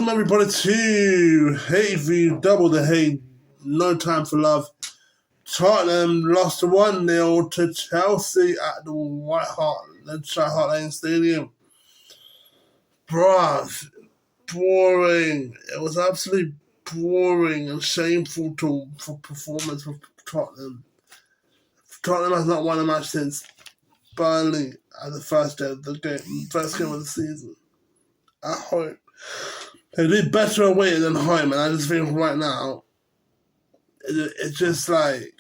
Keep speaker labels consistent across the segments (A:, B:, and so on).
A: Welcome everybody to Hayview Double the Hay, No Time for Love. Tottenham lost 1-0 to Chelsea at the White Hart Lane Stadium. Bruh, boring. It was absolutely boring and shameful for performance for Tottenham. Tottenham has not won a match since Burnley at the first game of the season at home. They did better away than home, and I just think right now, it's just like,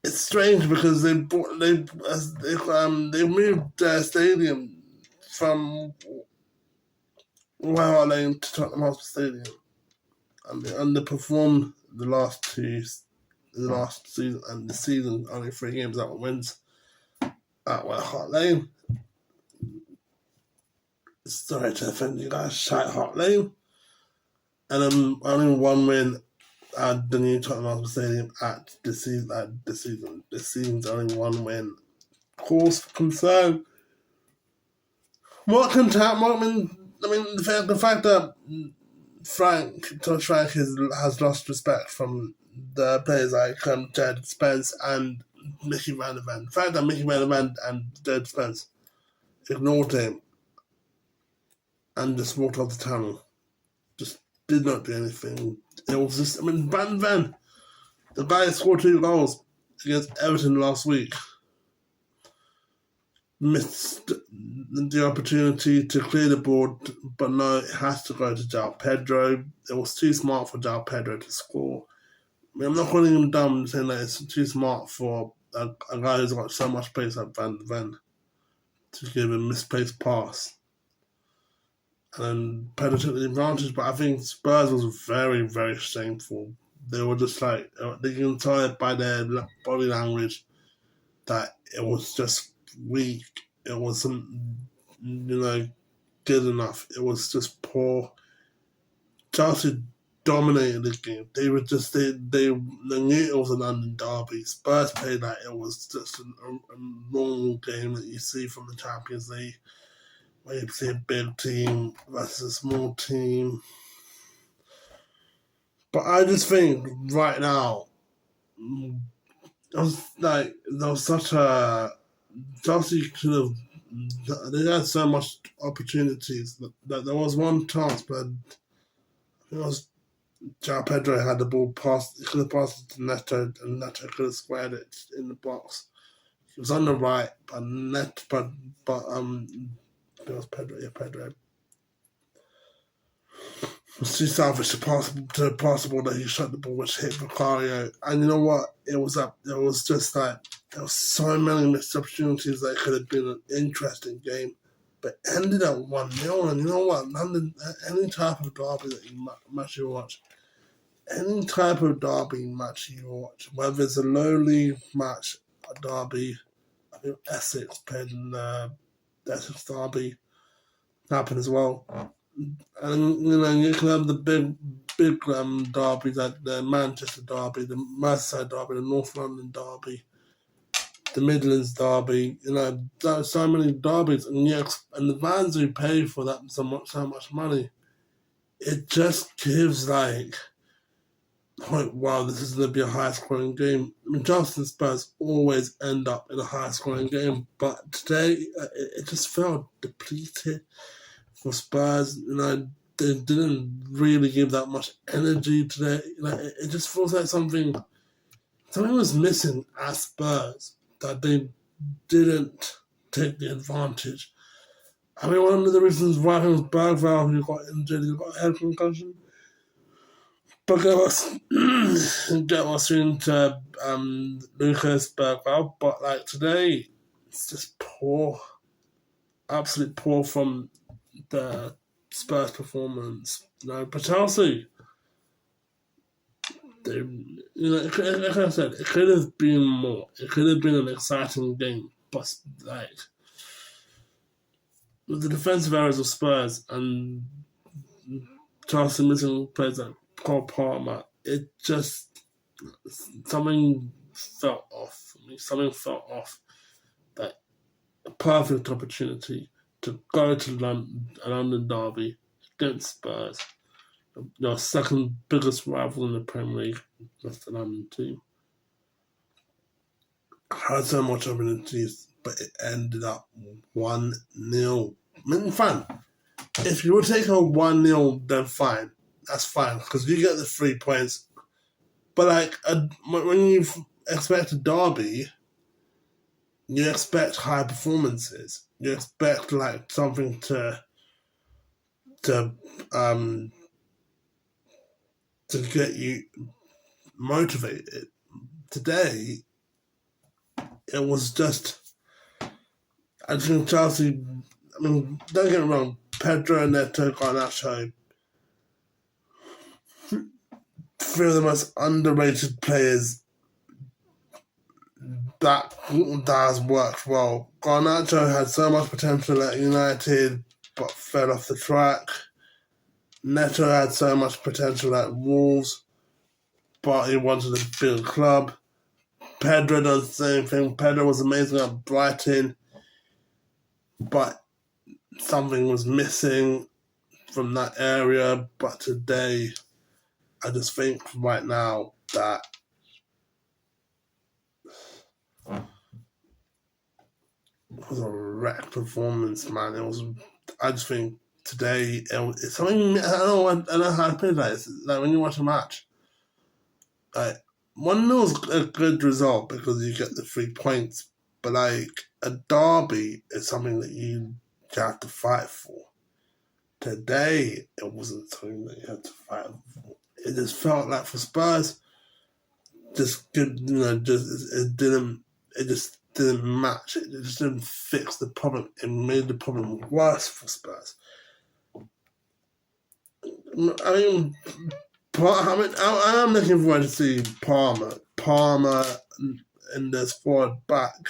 A: it's strange because they moved their stadium from White Hart Lane to Tottenham Hotspur Stadium, and they underperformed the last season, and the season only 3 games that wins at White Hart Lane. Sorry to offend you guys, Shite Hart Lane. And only 1 win at the new Tottenham Hotspur Stadium at this season. This season's only 1 win. Cause for concern. The fact that Thomas Frank has lost respect from the players like Jared Spence and Mickey Van der Ven. The fact that Mickey Van der Ven and Jared Spence ignored him and just walked off the tunnel. Just did not do anything. It was just, Van der Ven, the guy who scored 2 goals against Everton last week, missed the opportunity to clear the board, but no, it has to go to João Pedro. It was too smart for João Pedro to score. I'm not calling him dumb, saying that it's too smart for a guy who's got so much pace like Van der Ven to give a misplaced pass. And Pedro took the advantage, but I think Spurs was very, very shameful. They were just like, they can tell it by their body language that it was just weak. It wasn't, good enough. It was just poor. Chelsea dominated the game. They were just, they knew it was a London derby. Spurs played like it was just a normal game that you see from the Champions League, where you see a big team versus a small team. But I just think right now, Chelsea could have, they had so much opportunities that there was one chance, but it was João Pedro had the ball passed. He could have passed it to Neto, and Neto could have squared it in the box. He was on the right, but it was Pedro. It was too selfish to pass the ball that he shot the ball, which hit Vicario. And you know what? It was just like, there was so many missed opportunities that it could have been an interesting game, but ended at 1-0. And you know what? London, any type of derby that you watch, whether it's a lowly match, a derby, I think Essex played in the Essex derby, happened as well. And you can have the big derbies like the Manchester derby, the Merseyside derby, the North London derby, the Midlands derby. There's so many derbies, and the fans who pay for that so much money, it just gives like, wow, this is going to be a high scoring game. Chelsea and Spurs always end up in a high scoring game, but today it just felt depleted. For Spurs, they didn't really give that much energy today. It just feels like something was missing at Spurs that they didn't take the advantage. I mean, one of the reasons why it was Bergvall who got injured, he got a head concussion. But get us into Lucas Bergvall. But like today, it's just poor, absolute poor from the Spurs performance. But Chelsea, like I said, it could have been more. It could have been an exciting game, but like with the defensive errors of Spurs and Chelsea missing players like Cole Palmer, it just something felt off. That a perfect opportunity to go to a London derby against Spurs, your second biggest rival in the Premier League, that's the London team. Had so much opportunities, but it ended up 1-0. I mean, fine. If you were taking a 1-0, then fine. That's fine, because you get the 3 points. But, like, when you expect a derby, you expect high performances. You expect, like, something to get you motivated. Today, it was just, I think Chelsea, I mean, don't get me wrong, Pedro, Neto, Garnacho, 3 of the most underrated players that has worked well. Garnacho had so much potential at United, but fell off the track. Neto had so much potential at Wolves, but he wanted a bigger club. Pedro does the same thing. Pedro was amazing at Brighton, but something was missing from that area. But today, I just think right now that it was a wreck performance, man. I just think today, it's something, I don't know how to put it like this. Like when you watch a match, like 1-0 is a good result because you get the 3 points, but like a derby is something that you have to fight for. Today, it wasn't something that you had to fight for. It just felt like for Spurs, just good, it just didn't match. It just didn't fix the problem. It made the problem worse for Spurs. I mean, I am looking forward to see Palmer in the squad back.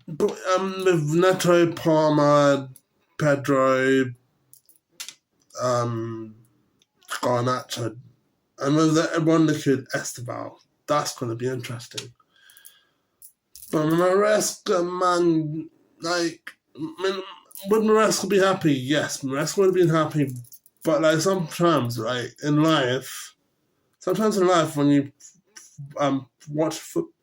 A: But with Neto, Palmer, Pedro, Garnacho, and with everyone looking at Esteval, that's going to be interesting. But Maresca, man, like, would Maresca be happy? Yes, Maresca would have been happy. But like sometimes, like in life, when you watch football,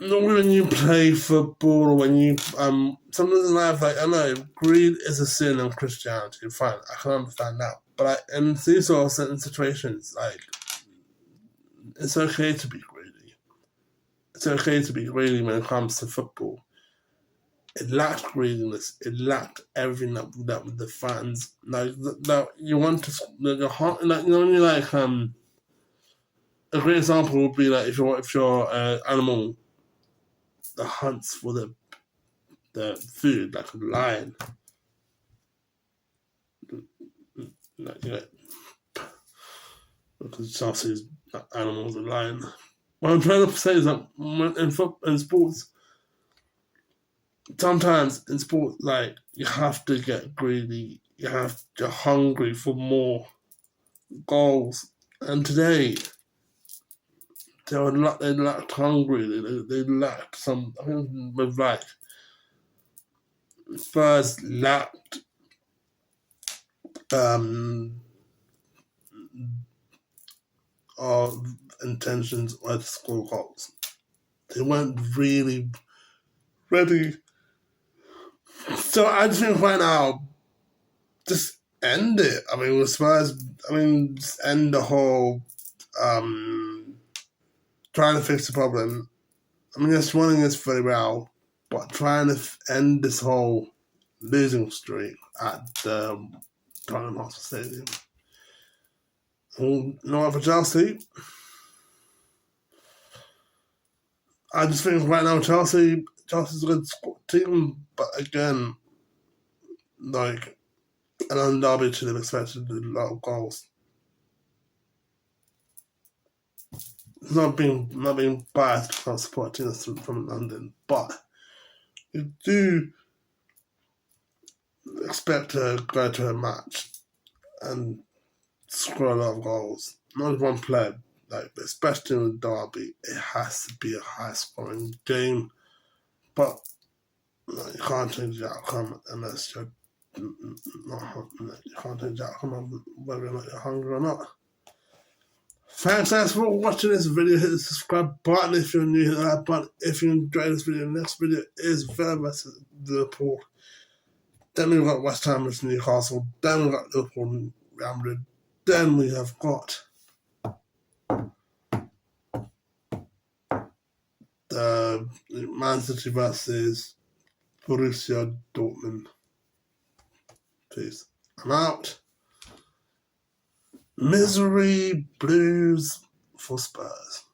A: not when you play football or when you sometimes in life, like I know greed is a sin in Christianity. Fine, I can understand that. But like, in these sort of certain situations, like it's okay to be greedy. It's okay to be greedy when it comes to football. It lacked greediness. It lacked everything that the fans like. That you want to your heart, like you know when you like a great example would be like if you're animal that hunts for the food like a lion, like you know, because Chelsea's animals a lion. What I'm trying to say is that in sports. Sometimes in sport, like you have to get greedy. You're hungry for more goals. And today, they lacked hungry. They lacked some. I think with like Spurs lacked of intentions to score goals. They weren't really ready. So I just think right now, just end it. I mean, with Spurs, just end the whole trying to fix the problem. I mean, yes, running is very well, but trying to end this whole losing streak at the Tottenham Hotspur Stadium. And you know what, for Chelsea, I just think right now Chelsea's a good team, but again, like, an Derby should have expected a lot of goals. Not being biased because I'm supporting us from London, but you do expect to go to a match and score a lot of goals. Not one player, like especially in the derby, it has to be a high scoring game. but you can't change the outcome unless you're not. You can't change the outcome of whether or not you're hungry or not. Thanks guys for watching this video. Hit the subscribe button if you're new. Hit that button if you enjoyed this video. The next video is Villa vs Liverpool. Then we've got West Ham vs Newcastle. Then we've got Liverpool and Real Madrid. Then we have got the Man City versus Borussia Dortmund. Peace. I'm out. Misery Blues for Spurs.